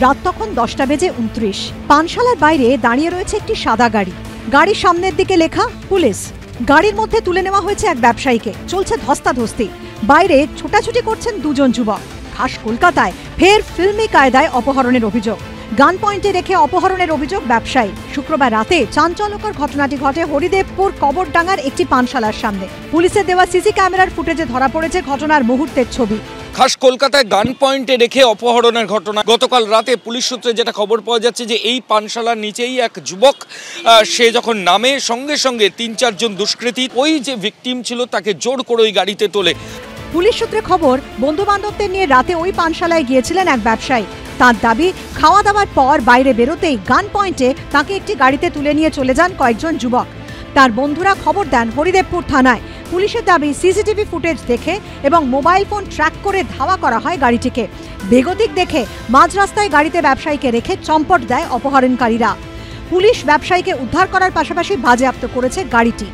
রাত তখন 10:29। পানশালার বাইরে দাঁড়িয়ে রয়েছে একটি সাদা গাড়ি। গাড়ির সামনের দিকে লেখা পুলিশ। গাড়ির মধ্যে তুলে নেওয়া হয়েছে এক ব্যবসায়ীকে। চলছে ধস্তাধস্তি। বাইরে ছোটাছুটি করছেন দুজন যুবক। খাস কলকাতায় ফের ফিল্মি কায়দায় অপহরণের অভিযোগ। গান পয়েন্টে রেখে অপহরণের অভিযোগ ব্যবসায়ী। শুক্রবার রাতে চাঞ্চল্যকর ঘটনাটি ঘটে হরিদেবপুর কবরডাঙ্গার একটি পানশালার সামনে। পুলিশের দেওয়া সিসি ক্যামেরার ফুটেজে ধরা পড়েছে ঘটনার মুহূর্তের ছবি। খাস কলকাতায় গান পয়েন্টে রেখে অপহরণের ঘটনা। গতকাল রাতে পুলিশ সূত্রে যেটা খবর পাওয়া যাচ্ছে যে এই পানশালার নিচেই এক যুবক, সে যখন নামে সঙ্গে সঙ্গে ৩-৪ জন দুষ্কৃতী ওই যে ভিকটিম ছিল তাকে জোর করে ওই গাড়িতে তোলে। পুলিশ সূত্রে খবর, বন্ধু বান্ধবদের নিয়ে রাতে ওই পানশালায় গিয়েছিলেন এক ব্যবসায়ী। তার দাবি, খাওয়া দাওয়ার পর বাইরে বেরোতেই গান পয়েন্টে তাকে একটি গাড়িতে তুলে নিয়ে চলে যান কয়েকজন যুবক। তার বন্ধুরা খবর দেন হরিদেবপুর থানায়। পুলিশের দাবি, সিসিটিভি ফুটেজ দেখে এবং মোবাইল ফোন ট্র্যাক করে ধাওয়া করা হয় গাড়িটিকে। বেগতিক দেখে মাঝ রাস্তায় গাড়িতে ব্যবসায়ীকে রেখে চম্পট দেয় অপহরণকারীরা। পুলিশ ব্যবসায়ীকে উদ্ধার করার পাশাপাশি বাজেয়াপ্ত করেছে গাড়িটি।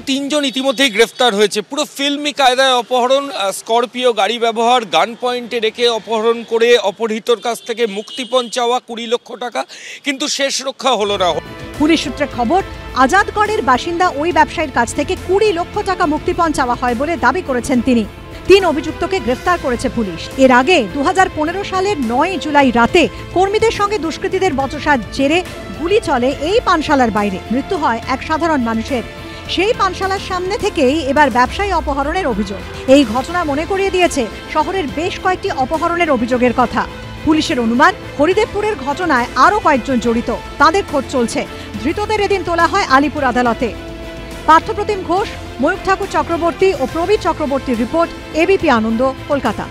৩ জন ইতিমধ্যেই গ্রেফতার হয়েছে। পুরো ফিল্মি কায়দায় অপহরণ, স্করপিও গাড়ি ব্যবহার, গান পয়েন্টে রেখে অপহরণ করে অপহৃতর কাছ থেকে মুক্তিপণ চাওয়া ২০ লক্ষ টাকা, কিন্তু শেষ রক্ষা হলো না। পুলিশ সূত্রে খবর, আজাদগড়ের বাসিন্দা ওই ব্যবসায়ীর কাছ থেকে ২০ লক্ষ টাকা মুক্তিপণ চাওয়া হয় বলে দাবি করেছেন তিনি। ৩ অভিযুক্তকে গ্রেফতার করেছে পুলিশ। এর আগে ২০১৫ সালের ৯ জুলাই রাতে কর্মীদের সঙ্গে দুষ্কৃতীদের বচসার জেরে গুলি চলে এই পানশালার বাইরে। মৃত্যু হয় এক সাধারণ মানুষের। সেই পানশালার সামনে থেকেই এবার ব্যবসায়ী অপহরণের অভিযোগ। এই ঘটনা মনে করিয়ে দিয়েছে শহরের বেশ কয়েকটি অপহরণের অভিযোগের কথা। পুলিশের অনুমান, হরিদেবপুরের ঘটনায় আরও কয়েকজন জড়িত। তাদের খোঁজ চলছে। ধৃতদের এদিন তোলা হয় আলিপুর আদালতে। পার্থপ্রতিম ঘোষ, ময়ূখ ঠাকুর চক্রবর্তী ও প্রবীর চক্রবর্তীর রিপোর্ট, এবিপি আনন্দ, কলকাতা।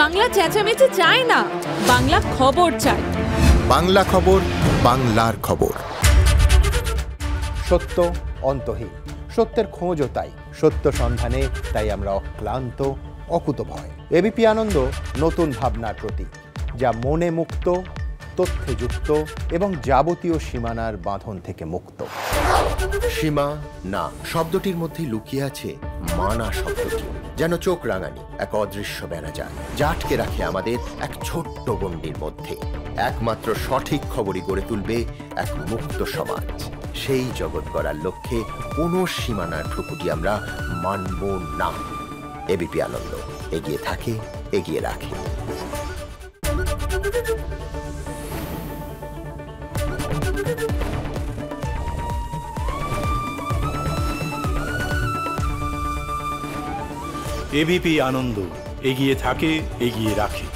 বাংলা চেঁচামেচি চায় না, বাংলা খবর চায়। বাংলা খবর, বাংলার খবর। সত্য অন্তহীন, সত্যের খোঁজও তাই। সত্য সন্ধানে তাই আমরা অক্লান্ত, অকুতভয়। এবিপি আনন্দ নতুন ভাবনার প্রতীক, যা মনে মুক্ত, তথ্যে যুক্ত এবং যাবতীয় সীমানার বাঁধন থেকে মুক্ত। সীমা না শব্দটির মধ্যে লুকিয়ে আছে মানা শব্দটি, যেন চোখ রাঙানি এক অদৃশ্য বেড়াজাল, যা আটকে রাখে আমাদের এক ছোট্ট গণ্ডির মধ্যে। একমাত্র সঠিক খবরই গড়ে তুলবে এক মুক্ত সমাজ। সেই জগৎ গড়ার লক্ষ্যে কোনো সীমানার ঠুকুটি আমরা মানব না। এবিপি আনন্দ এগিয়ে থাকে, এগিয়ে রাখে। এবিপি আনন্দ এগিয়ে থাকে, এগিয়ে রাখে।